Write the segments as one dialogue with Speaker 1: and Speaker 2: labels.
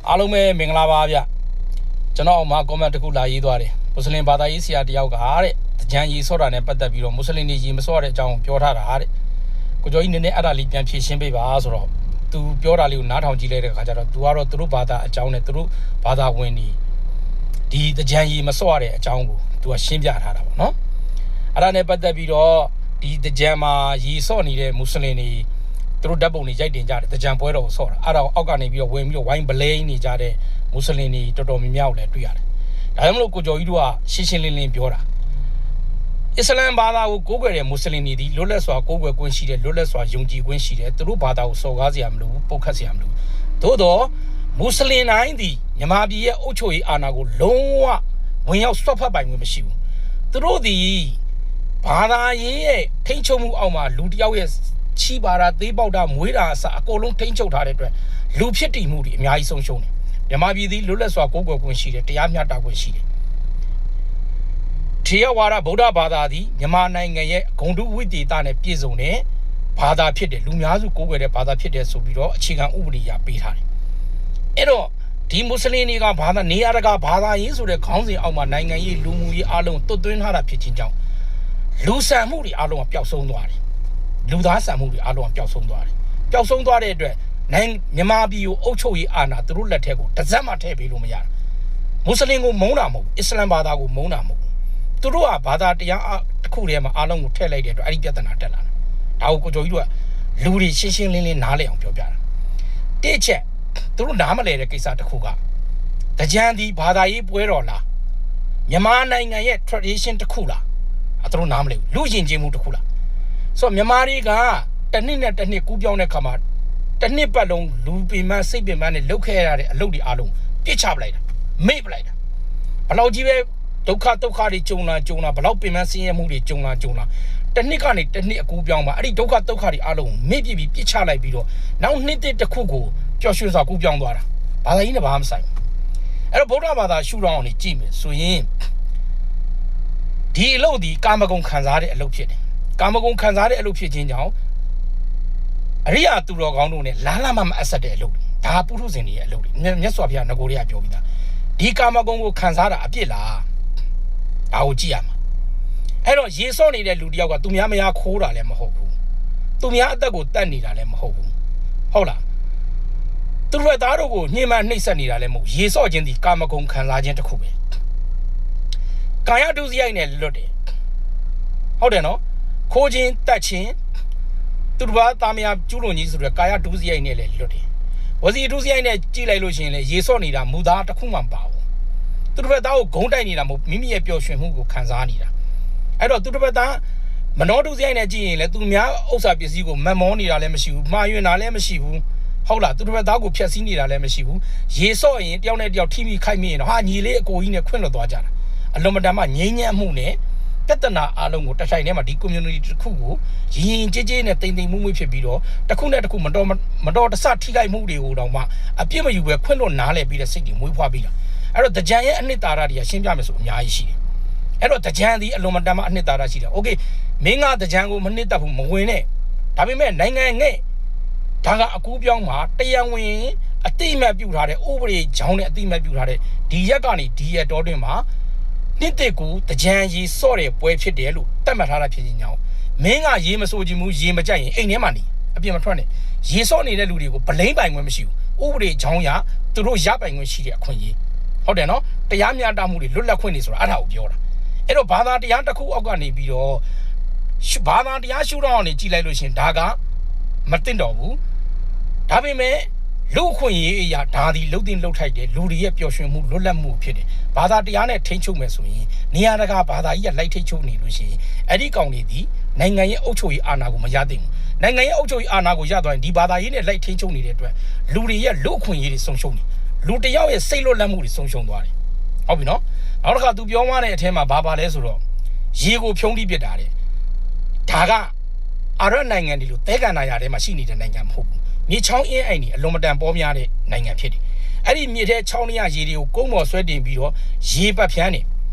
Speaker 1: အားလုံးပဲမင်္ဂလာပါဗျကျွန်တော်မှာ comment တစ်ခုလာရေးသွားတယ်မွတ်စလင်ဘာသာရေးဆရာတယောက်ကတဲ့ကြံရေးဆော့တာနဲ့ပတ်သက်ပြီးတော့မွတ်စလင်တွေရေမဆော့တဲ့အကြောင်းပြောထားတာတဲ့ကိုကျော်ကြီးနည်းနည်းအဲ့ဒါလေးပြန်ဖြေရှင်းပေးပါဆိုတော့ तू ပြောတာလေးကိုနားထောင်ကြည့်လိုက်တဲ့အခါကျတော့ तू ကတော့သူတို့ဘာသာအကြောင်းနဲ့သူတို့ဘာသာဝင်ဒီကြံရေးမဆော့တဲ့အကြောင်းကို तू ကရှင်းပြထားတာပေါ့နော်အဲ့ဒါနဲ့ပတ်သက်ပြီးတော့ဒီကြံမှာရေဆော့နေတဲ့မွတ်စလင်တွေသူတို့ဓာတ်ပုံတွေရိုက်တင်ကြတယ်ကြံပွဲတော်ကိုဆော့တာအဲ့ဒါအောက်ကနေပြီးတော့ဝင်ပြီးတော့ဝိုင်းဘလဲနေကြတဲ့မွတ်စလင်တွေတော်တော်များများကိုလည်းတွေ့ရတယ်ဒါကြောင့်မလို့ကိုကျော်ကြီးတို့ကရှင်းရှင်းလင်းလင်းပြောတာအစ္စလမ်ဘာသာကိုကိုးကွယ်တဲ့မွတ်စလင်တွေဒီလွတ်လပ်စွာကိုးကွယ်ခွင့်ရှိတယ်လွတ်လပ်စွာယုံကြည်ခွင့်ရှိတယ်သူတို့ဘာသာကိုစော်ကားစရာမလိုဘူးပုတ်ခတ်စရာမလိုဘူးသို့တော့မွတ်စလင်တိုင်းဒီမြန်မာပြည်ရဲ့အုပ်ချုပ်ရေးအာဏာကိုလုံးဝဝင်ရောက်ဆွတ်ဖက်ပိုင်ခွင့်မရှိဘူးသူတို့ဒီဘာသာရေးရဲ့ထိန်းချုပ်မှုအောက်မှာလူတယောက်ရဲ့ချီပါတာသေးပေါက်တာမွေးတာအစအကုန်လုံးထိန်းချုပ်ထားတဲ့အတွက်လူဖြစ်တည်မှုတွေအများကြီးဆုံးရှုံးတယ်မြန်မာပြည်သည်လွတ်လပ်စွာကိုးကွယ်ခွင့်ရှိတယ်တရားမျှတခွင့်ရှိတယ်ထေရဝါဒဗုဒ္ဓဘာသာသည်မြန်မာနိုင်ငံရဲ့ဂုဏ်တုဝိသေသနဲ့ပြည့်စုံတဲ့ဘာသာဖြစ်တယ်လူများစုကိုးကွယ်တဲ့ဘာသာဖြစ်တယ်ဆိုပြီးတော့အခြေခံဥပဒေရပေးထားတယ်အဲ့တော့ဒီမွတ်စလင်တွေကဘာသာနေရာတကာဘာသာရေးဆိုတဲ့ခေါင်းစဉ်အောက်မှာနိုင်ငံရေးလူမှုရေးအလုံးတွတ်သွင်းထားတာဖြစ်ခြင်းကြောင့်လူဆန်မှုတွေအလုံးကပျောက်ဆုံးသွားတယ်လူသားဆန်မှုတွေအလုံးကပျောက်ဆုံးသွားတယ်ပျောက်ဆုံးသွားတဲ့အတွက်မြန်မာပြည်ကိုအုပ်ချုပ်ရေးအာဏာသူတို့လက်ထက်ကိုတစ်စက်မှထည့်ပေးလို့မရဘူးမွတ်စလင်ကိုမုန်းတာမဟုတ်ဘူးအစ္စလမ်ဘာသာကိုမုန်းတာမဟုတ်ဘူးသူတို့ကဘာသာတရားတစ်ခုတည်းမှာအားလုံးကိုထည့်လိုက်တဲ့အတွက်အဲ့ဒီပြဿနာတက်လာတာဒါကိုကိုကျော်ကြီးတို့ကလူတွေရှင်းရှင်းလင်းလင်းနားလည်အောင်ပြောပြတာတစ်ချက်သူတို့နားမလဲတဲ့ကိစ္စတစ်ခုကကြံဒီဘာသာရေးပွဲတော်လားမြန်မာနိုင်ငံရဲ့ tradition တစ်ခုလားသူတို့နားမလဲဘူးလူယဉ်ကျေးမှုတစ်ခုလားဆိုတော့မြန်မာတွေကတစ်နှစ်နဲ့တစ်နှစ်ကူးပြောင်းတဲ့ခါမှာတစ်နှစ်ပတ်လုံးလူပင်မစိတ်ပင်မနဲ့လှုပ်ခဲရတဲ့အလုပ်တွေအားလုံးပြစ်ချပလိုက်တာမေ့ပလိုက်တာဘလောက်ကြီးပဲဒုက္ခတွေကြုံလာဘလောက်ပင်မဆင်းရဲမှုတွေကြုံလာတစ်နှစ်ကနေတစ်နှစ်အကူပြောင်းမှာအဲ့ဒီဒုက္ခတွေအားလုံးမေ့ပြပြီးပြစ်ချလိုက်ပြီးတော့နောက်နှစ်တစ်ခုကိုပျော်ရွှင်စွာကူးပြောင်းသွားတာဘာသာကြီးနဲ့ဘာမှမဆိုင်အဲ့တော့ဗုဒ္ဓဘာသာရှုထောင့်အောင်နေကြည့်မယ်ဆိုရင်ဒီအလုပ်ဒီကာမဂုဏ်ခံစားတဲ့အလုပ်ဖြစ်တယ်ကာမဂုဏ်ခံစားတဲ့အလုပ်ဖြစ်ခြင်းကြောင့်အရိယာသူတော်ကောင်းတို့နဲ့လာမအဆက်တဲ့အလုပ်ဒါပုထုဇဉ်တွေရဲ့အလုပ်တွေမြတ်စွာဘုရားငကိုတွေကပြောပြီးသားဒီကာမဂုဏ်ကိုခံစားတာအပြစ်လားဒါကိုကြည့်ရမှာအဲ့တော့ရေစော့နေတဲ့လူတယောက်ကသူများမယားခိုးတာလည်းမဟုတ်ဘူးသူများအသက်ကိုတတ်နေတာလည်းမဟုတ်ဘူးဟုတ်လားသူတို့သားတို့ကိုညှဉ်းပန်းနှိပ်စက်နေတာလည်းမဟုတ်ရေစော့ခြင်းဒီကာမဂုဏ်ခံစားခြင်းတစ်ခုပဲကာယဒုစရိုက်နဲ့လွတ်တယ်ဟုတ်တယ်နော်ခိုးခြင်းတတ်ခြင်းသူတို့ဘာသားမယားကျူးလွန်ကြီးဆိုတဲ့ကာယဒုစရိုက်နဲ့လည်းလွတ်တယ်ဝစီဒုစရိုက်နဲ့ကြည့်လိုက်လို့ရှိရင်လည်းရေစော့နေတာမူသားတစ်ခုမှမပါဘူးသူတို့ဘက်သားကိုဂုံးတိုက်နေတာမဟုတ်မိမိရဲ့ပျော်ရွှင်မှုကိုခံစားနေတာအဲ့တော့သူတို့ဘက်သားမနောဒုစရိုက်နဲ့ကြည့်ရင်လည်းသူများဥစ္စာပစ္စည်းကိုမမောနေတာလည်းမရှိဘူးမှားယွင်းတာလည်းမရှိဘူးဟုတ်လားသူတို့ဘက်သားကိုဖျက်ဆီးနေတာလည်းမရှိဘူးရေစော့ရင်တယောက်နဲ့တယောက်ထိမိခိုက်မိရင်တော့ဟာညီလေးအကိုကြီးနဲ့ခွင့်လွတ်သွားကြတာအလုံးမတန်မှငြိမ်းချမ်းမှုနဲ့ပြဿနာအလုံးကိုတစ်ထိုင်ထဲမှာဒီ community တစ်ခုကိုရင်ကြေးနဲ့တိမ်မှုဖြစ်ပြီးတော့တစ်ခုနဲ့တစ်ခုမတော်တဆထိခိုက်မှုတွေကိုတော့မှအပြစ်မယူပဲခွင့်လွတ်နားလဲပြီးတဲ့စိတ်တွေမွေးဖွားပြီးတာအဲ့တော့ကြံရဲ့အနှစ်သာရတွေကရှင်းပြမယ်ဆိုအများကြီးရှိတယ်အဲ့တော့ကြံဒီအလုံးမတန်မှအနှစ်သာရရှိတယ်โอเคမင်းကကြံကိုမနှစ်သက်ဘူးမဝင်နဲ့ဒါပေမဲ့နိုင်ငံငယ်ဒါကအကူပြောင်းမှာတရားဝင်အတိအမှတ်ပြုထားတဲ့ဥပဒေကြောင်းနဲ့အတိအမှတ်ပြုထားတဲ့ဒီရက်ကနေဒီရက်တော်တွင်မှာနှစ်တစ်ကူကြံရီစော့တဲ့ပွဲဖြစ်တယ်လို့တတ်မှတ်ထားတာဖြစ်ခြင်းကြောင့်မင်းကရေမစိုးခြင်းမူရေမကြိုက်ရင်အိမ်ထဲမှာနေအပြင်မထွက်နဲ့ရေစော့နေတဲ့လူတွေကိုဗလိမ့်ပိုင်ခွင့်မရှိဘူးဥပဒေကြောင်းရသူတို့ရပိုင်ခွင့်ရှိတဲ့အခွင့်အရေးဟုတ်တယ်နော်တရားမျှတမှုတွေလွတ်လပ်ခွင့်တွေဆိုတာအဲ့ဒါကိုပြောတာအဲ့တော့ဘာသာတရားတစ်ခုအောက်ကနေပြီးတော့ဘာသာတရားရှုထောင့်ကနေကြည်လိုက်လို့ရှင်ဒါကမတင်တော့ဘူးဒါပေမဲ့လူခွင့်ရေးအရာဒါဒီလှုပ်တင်လှုပ်ထိုက်တယ်လူတွေရဲ့ပျော်ရွှင်မှုလွတ်လပ်မှုဖြစ်တယ်ဘာသာတရားနဲ့ထိန်းချုပ်မယ်ဆိုရင်နေရာတကာဘာသာကြီးကလိုက်ထိန်းချုပ်နေလို့ရှိရင်အဲ့ဒီကောင်တွေဒီနိုင်ငံရဲ့အုပ်ချုပ်ရေးအာဏာကိုမရသင့်ဘူးနိုင်ငံရဲ့အုပ်ချုပ်ရေးအာဏာကိုရသွားရင်ဒီဘာသာရေးနဲ့လိုက်ထိန်းချုပ်နေတဲ့အတွက်လူတွေရဲ့လူခွင့်ရေးတွေဆုံးရှုံးနေလူတယောက်ရဲ့စိတ်လွတ်လပ်မှုတွေဆုံးရှုံးသွားတယ်ဟုတ်ပြီနော်နောက်တစ်ခါသူပြောသွားတဲ့အထဲမှာဘာပါလဲဆိုတော့ရေကိုဖြုံးပြီးပြစ်တာတဲ့ဒါကအာရနိုင်ငံတွေလို့သဲကန္တာရထဲမှာရှိနေတဲ့နိုင်ငံမဟုတ်ဘူးမြေချောင်းအင်းအိမ်ကြီးအလွန်မတန်ပေါများတဲ့နိုင်ငံဖြစ်တယ်အဲ့ဒီမြေထဲချောင်းရရေတွေကိုကုန်းပေါ်ဆွဲတင်ပြီးတော့ရေပတ်ဖြန်းနေ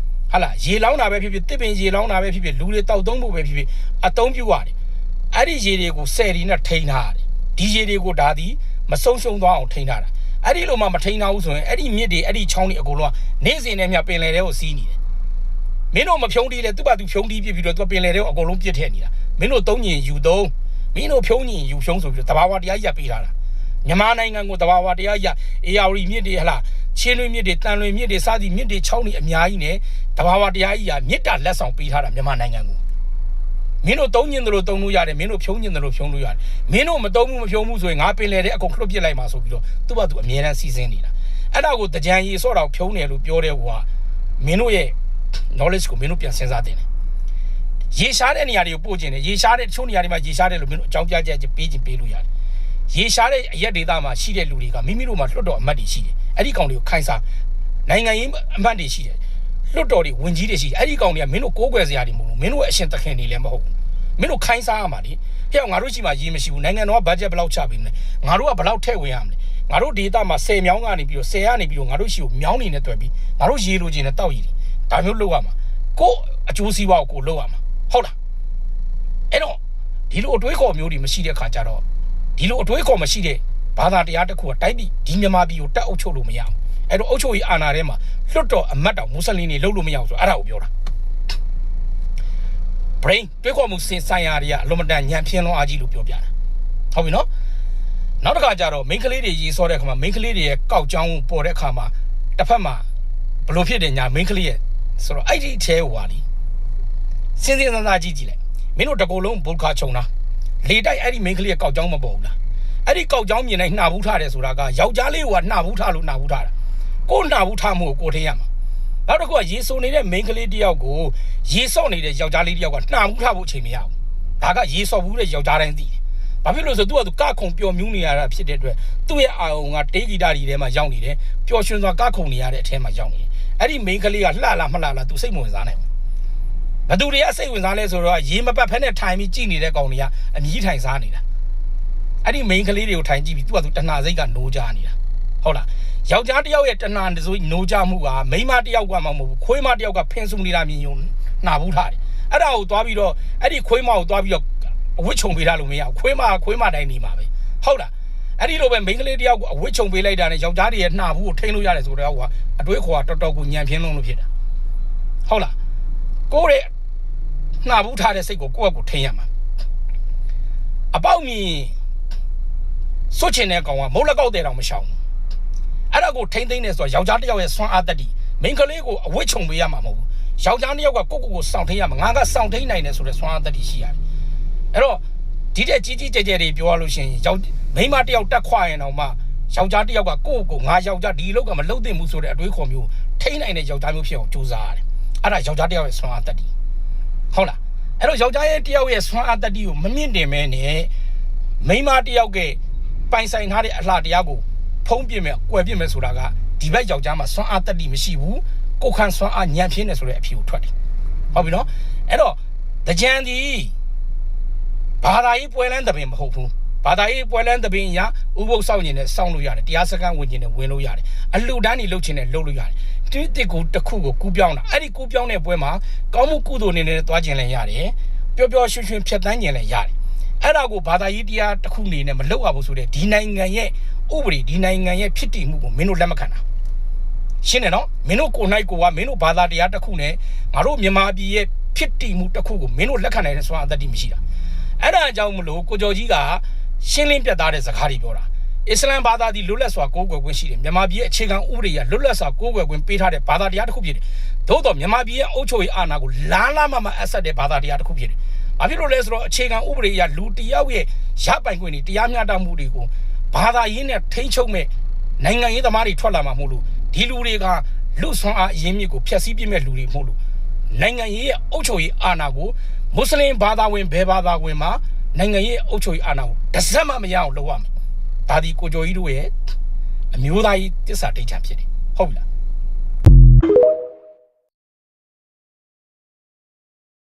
Speaker 1: ဟာလားရေလောင်းတာပဲဖြစ်ဖြစ်တစ်ပင်ရေလောင်းတာပဲဖြစ်ဖြစ်လူတွေတောက်သုံးဖို့ပဲဖြစ်ဖြစ်အသုံးပြုရတယ်အဲ့ဒီရေတွေကိုဆယ်ရီနဲ့ထိန်းထားရတယ်ဒီရေတွေကိုဒါသည်မဆုံးရှုံးသွားအောင်ထိန်းထားတာ အဲ့ဒီလိုမှမထိန်အောင်ဆိုရင်အဲ့ဒီမြစ်တွေအဲ့ဒီချောင်းတွေအကုန်လုံးကနေစဉ်နဲ့မြပင်လယ်တွေကိုစီးနေတယ်မင်းတို့မဖြုံးတီးလဲသူ့ဘာသူဖြုံးတီးပြပြီးတော့သူပင်လယ်တွေကိုအကုန်လုံးပြစ်ထည့်နေတာမင်းတို့သုံးညင်ယူသုံးမင်းတို့ဖြုံးညင်ယူဖြုံးဆိုပြီးတော့တဘာဝတရားကြီးပေးထားတာမြန်မာနိုင်ငံကိုတဘာဝတရားကြီးအေယာဝတီမြစ်တွေဟလားချင်းလွင်မြစ်တွေတန်လွင်မြစ်တွေစသည်မြစ်တွေချောင်းတွေအများကြီးနဲ့တဘာဝတရားကြီးမြစ်တာလက်ဆောင်ပေးထားတာမြန်မာနိုင်ငံကိုမင်းတို့သုံးညင်တယ်လို့သုံးလို့ရတယ်မင်းတို့ဖြုံးညင်တယ်လို့ဖြုံးလို့ရတယ်မင်းတို့မသုံးဘူးမဖြုံးဘူးဆိုရင်ငါပင်လယ်တွေအကုန်လွှတ်ပစ်လိုက်မှာဆိုပြီးတော့သူ့ဘာသူအမြဲတမ်းစီစဉ်နေတာအဲ့ဒါကိုတကြံရီဆော့တော့ဖြုံးတယ်လို့ပြောတဲ့ဟိုကမင်းတို့ရဲ့ knowledge ကိုမင်းတို့ပြန်စဉ်းစားတင်တယ်ရေရှားတဲ့နေရာတွေကိုပို့ခြင်းတယ်ရေရှားတဲ့တချို့နေရာတွေမှာရေရှားတယ်လို့မင်းတို့အကြောင်းပြချက်ပေးခြင်းပေးလို့ရတယ်ရေရှားတဲ့အရက်ဒေသမှာရှိတဲ့လူတွေကမိမိတို့မှာလွှတ်တော်အမတ်တွေရှိတယ်အဲ့ဒီကောင်တွေကိုခိုင်းစားနိုင်ငံရေးအမတ်တွေရှိတယ်လွှတ်တော်တွေဝင်ကြီးတွေရှိတယ်အဲ့ဒီကောင်တွေကမင်းတို့ကိုးကွယ်စရာတွေမဟုတ်ဘူးမင်းတို့ရဲ့အရှင်သခင်တွေလည်းမဟုတ်ဘူးမင်းတို့ခိုင်းစားရမှာလေဟဲ့ငါတို့ရှိမှရေးမရှိဘူးနိုင်ငံတော်ကဘတ်ဂျက်ဘယ်လောက်ချပေးမလဲငါတို့ကဘယ်လောက်ထည့်ဝင်ရမလဲငါတို့ဒေသမှာ10မြောင်းကနေပြီးတော့10ကနေပြီးတော့ငါတို့ရှိကိုမြောင်းနေနဲ့တွေ့ပြီးငါတို့ရေးလိုချင်တဲ့တောက်ရည်တွေဒါမျိုးလုပ်ရမှာကိုအကျိုးစီးပွားကိုလုပ်ရမှာဟုတ်လားအဲ့တော့ဒီလိုအတွေးခေါ်မျိုးတွေမရှိတဲ့ခါကျတော့ဒီလိုအတွေးခေါ်မရှိတဲ့ဘာသာတရားတစ်ခုကတိုက်ပြီးဒီမြန်မာပြည်ကိုတက်အုပ်ချုပ်လို့မရဘူးအဲ့တော့အုပ်ချုပ်ရေးအာဏာထဲမှာလွတ်တော်အမတ်တော်မွတ်စလင်တွေလုပ်လို့မရဘူးဆိုအဲ့ဒါကိုပြောတာ brain တွေးခေါ်မှုစင်ဆိုင်ရာတွေကအလုံးမတန်ညံပြင်းလွန်အားကြီးလို့ပြောပြတာဟုတ်ပြီနော်နောက်တစ်ခါကျတော့မိန်းကလေးတွေရေးစောတဲ့အခါမှာမိန်းကလေးတွေရဲ့ကောက်ကြောင်းပေါ်တဲ့အခါမှာတစ်ဖက်မှာဘလို့ဖြစ်တယ်ညာမိန်းကလေးရဲ့ဆိုတော့အဲ့ဒီအဲဟိုပါလीစဉ်းစားကြည့်လိုက်မင်းတို့တကူလုံးဘုတ်ခါခြုံတာလေတိုက်အဲ့ဒီမိန်းကလေးရဲ့ကောက်ကြောင်းမပေါ်ဘူးလားအဲ့ဒီကောက်ကြောင်းမြင်တိုင်းနှာဘူးထားတယ်ဆိုတာကယောက်ျားလေးကနှာဘူးထားလို့နှာဘူးထားတာကိုနှာဘူးထားမှုကိုထင်ရမှာနောက်တစ်ခုကရေဆိုနေတဲ့မိန်းကလေးတယောက်ကိုရေဆော့နေတဲ့ယောက်ျားလေးတယောက်ကနှာဘူးထားဖို့အချိန်မရဘူးဒါကရေဆော့ဘူးတဲ့ယောက်ျားတိုင်းသိတယ်ဘာဖြစ်လို့ဆိုသူကသူကခုံပျော်မြူးနေရတာဖြစ်တဲ့အတွက်သူ့ရဲ့အာရုံကတေးဂီတာတွေထဲမှာရောက်နေတယ်ပျော်ရွှင်စွာကခုံနေရတဲ့အထဲမှာရောက်နေတယ်အဲ့ဒီမိန်းကလေးကလှလားမလှလားသူစိတ်ဝင်စားနိုင်ဘသူတွေကစိတ်ဝင်စားလဲဆိုတော့ရေမပတ်ဖက်နဲ့ထိုင်ပြီးကြည်နေတဲ့ကောင်တွေကအမြည်ထိုင်စားနေတာအဲ့ဒီမိန်းကလေးတွေကိုထိုင်ကြည့်ပြီးသူကသူတဏှာစိတ်ကနိုးကြနေတာဟုတ်လားယောက်ျားတယောက်ရဲ့တဏှာဆိုနိုးကြမှုကမိန်းမတယောက်ကမှမဟုတ်ဘူးခွေးမတယောက်ကဖင်ဆူနေတာမြင်ုံနှာဘူးထားတယ်အဲ့ဒါကိုသွားပြီးတော့အဲ့ဒီခွေးမကိုသွားပြီးတော့အဝစ်ခြုံပေးထားလို့မရဘူးခွေးမတိုင်းနေမှာပဲဟုတ်လားအဲ့ဒီလိုပဲမိန်းကလေးတယောက်ကိုအဝစ်ခြုံပေးလိုက်တာနဲ့ယောက်ျားတွေရဲ့နှာဘူးကိုထိန်းလို့ရတယ်ဆိုတော့ကအတွေးခေါ်တာတော်တော်ကိုညံပြင်းလုံးလို့ဖြစ်တာဟုတ်လားကိုယ့်ရဲ့နှာဘူးထားတဲ့စိတ်ကိုကိုယ့်အကူထိန်းရမှာအပေါက်မြင်စွတ်ချင်တဲ့ကောင်ကမုတ်လက်ကောက်တဲ့တောင်မရှောင်ဘူးအဲ့ဒါကိုထိန်းသိမ်းနေဆိုတော့ယောက်ျားတယောက်ရဲ့စွမ်းအားတတ္တိမိန်းကလေးကိုအဝစ်ခြုံပေးရမှာမဟုတ်ဘူးယောက်ျားတယောက်ကကိုစောင့်ထိန်းရမှာငါကစောင့်ထိန်းနိုင်တယ်ဆိုတဲ့စွမ်းအားတတ္တိရှိရတယ်အဲ့တော့ဒီတဲ့ကြီးကျယ်တွေပြောရလို့ရှိရင်မိန်းမတယောက်တက်ခွာရင်တော့မှယောက်ျားတယောက်ကကိုငါယောက်ျားဒီလောက်ကမလှုပ်သင့်ဘူးဆိုတဲ့အတွေးခေါ်မျိုးထိန်းနိုင်တဲ့ယောက်ျားမျိုးဖြစ်အောင်ကြိုးစားရတယ်အဲ့ဒါယောက်ျားတယောက်ရဲ့စွမ်းအားတတ္တိဟုတ်လားအဲ့တော့ယောက်ျားရဲ့တယောက်ရဲ့စွမ်းအားတတ္တိကိုမမြင့်တင်မဲနဲ့မိန်းမတယောက်ကပိုင်ဆိုင်ထားတဲ့အလှတရားကိုဖုံးပြစ်မယ်၊ကွယ်ပြစ်မယ်ဆိုတာကဒီဘက်ယောက်ျားမှာစွမ်းအားတတ္တိမရှိဘူးကိုခန့်စွမ်းအားညံ့ပြင်းနေဆိုတဲ့အဖြေကိုထွက်တယ်ဟုတ်ပြီနော်အဲ့တော့တကြံဒီဘာသာရေးပွဲလန်းတပင်မဟုတ်ဘူးဘာသာရေးပွဲလန်းတပင်ရဥပုပ်စောင့်နေနဲ့စောင့်လို့ရတယ်တရားစခန်းဝင်ခြင်းနဲ့ဝင်လို့ရတယ်အလှူဒန်းတွေလုပ်ခြင်းနဲ့လုပ်လို့ရတယ်တိတစ်ကိုတစ်ခုကိုကူးပြောင်းတာအဲ့ဒီကူးပြောင်းတဲ့ပွဲမှာကောင်းမှုကုသိုလ်နေနဲ့တွားခြင်းလည်းရတယ်ပျော်ပျော်ရွှင်ရွှင်ဖြတ်သန်းခြင်းလည်းရတယ်အဲ့ဒါကိုဘာသာရေးတရားတစ်ခုနေနဲ့မလုပ်ရဘူးဆိုတဲ့ဒီနိုင်ငံရဲ့ဥပဒေဒီနိုင်ငံရဲ့ဖြစ်တည်မှုကိုမင်းတို့လက်မခံတာရှင်းတယ်နော်မင်းတို့ကိုနိုင်ကိုကမင်းတို့ဘာသာတရားတစ်ခုနဲ့ငါတို့မြန်မာပြည်ရဲ့ဖြစ်တည်မှုတစ်ခုကိုမင်းတို့လက်ခံနိုင်တဲ့စွမ်းအားတတ္တိမရှိတာအဲ့ဒါအကြောင်းမလို့ကိုကျော်ကြီးကရှင်းလင်းပြတ်သားတဲ့စကားတွေပြောတာအစ္စလမ်ဘာသာဒီလွတ်လပ်စွာကိုးကွယ်ခွင့်ရှိတယ်မြန်မာပြည်ရဲ့အခြေခံဥပဒေရလွတ်လပ်စွာကိုးကွယ်ခွင့်ပေးထားတဲ့ဘာသာတရားတစ်ခုဖြစ်တယ်သို့တော့မြန်မာပြည်ရဲ့အုပ်ချုပ်ရေးအာဏာကိုလားမအဆက်တဲ့ဘာသာတရားတစ်ခုဖြစ်တယ်ဘာဖြစ်လို့လဲဆိုတော့အခြေခံဥပဒေရလူတယောက်ရဲ့ရပိုင်ခွင့်တွေတရားမျှတမှုတွေကိုဘာသာရေးနဲ့ထိန်းချုပ်မဲ့နိုင်ငံရေးသမားတွေထွက်လာမှာမဟုတ်လို့ဒီလူတွေကလူဆွမ်းအားအရင်းမြစ်ကိုဖျက်ဆီးပြစ်မဲ့လူတွေမဟုတ်လို့နိုင်ငံရေးရဲ့အုပ်ချုပ်ရေးအာဏာကိုမွတ်စလင်ဘာသာဝင်ဘယ်ဘာသာဝင်မှာနိုင်ငံရေးအုပ်ချုပ်ရေးအာဏာကိုတစ်စက်မှမရအောင်လုပ်ရမယ်ဒါဒီကိုကျော်ကြီးတို့ရဲ့အမျိုးသားရေးတစ္ဆာဒိဋ္ဌာန်ဖြစ်တယ်ဟုတ်ပြီလား